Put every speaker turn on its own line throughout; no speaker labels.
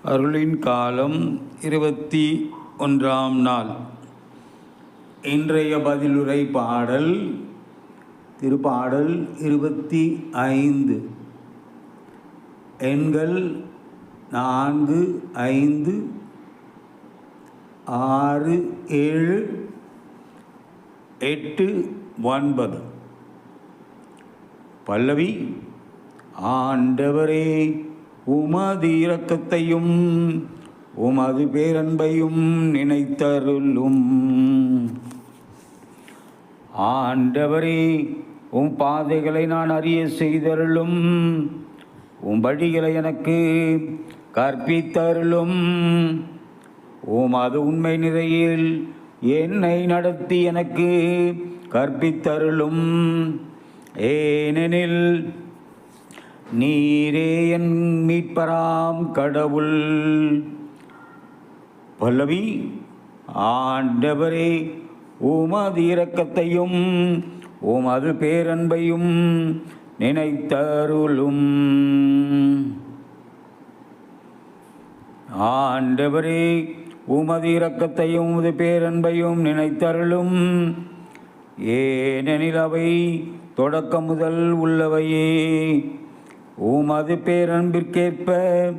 அருளின் காலம் 21ஆம் நாள். இன்றைய பதிலுரை பாடல் திருப்பாடல் 25. எண்கள் 4, 5, 6, 7, 8, 9. பல்லவி. ஆண்டவரே, உமது இரக்கத்தையும் உமது பேரன்பையும் நினைத்தருளும். ஆண்டவரே, உம் பாதைகளை நான் அறிய செய்தருளும். உம் வழிகளை எனக்கு கற்பித்தருளும். உமது உண்மை நிறையில் என்னை நடத்தி எனக்கு கற்பித்தருளும். ஏனெனில் நீரே என் மீட்பராம் கடவுள். பல்லவி. ஆண்டவரே, உமது இரக்கத்தையும் உமது பேரன்பையும் நினைத்தருளும். ஆண்டவரே, உமது இரக்கத்தையும் உமது பேரன்பையும் நினைத்தருளும். ஏனெனில் அவை தொடக்கம் முதல் உள்ளவையே. உமது பேரன்பிற்கேற்ப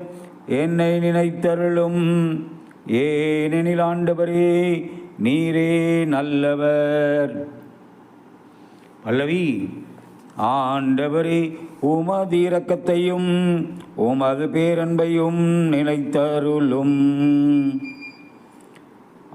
என்னை நினைத்தருளும். ஏனெனில் ஆண்டவரே, நீரே நல்லவர். பல்லவி. ஆண்டவரே, உமது இரக்கத்தையும் உமது பேரன்பையும் நினைத்தருளும்.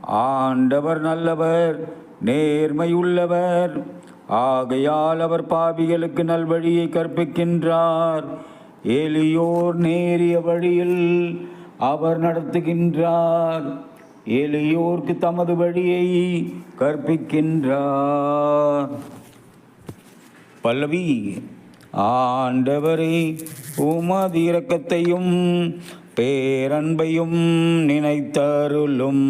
ஆண்டவர் நல்லவர், நேர்மையுள்ளவர். ஆகையால் அவர் பாவிகளுக்கு நல்வழியை கற்பிக்கின்றார். எளியோர் நேரிய வழியில் அவர் நடத்துகின்றார். எளியோர்க்கு தமது வழியை கற்பிக்கின்றார். பல்லவி. ஆண்டவரே, உமது இரக்கத்தையும் பேரன்பையும் நினைத்தருளும்.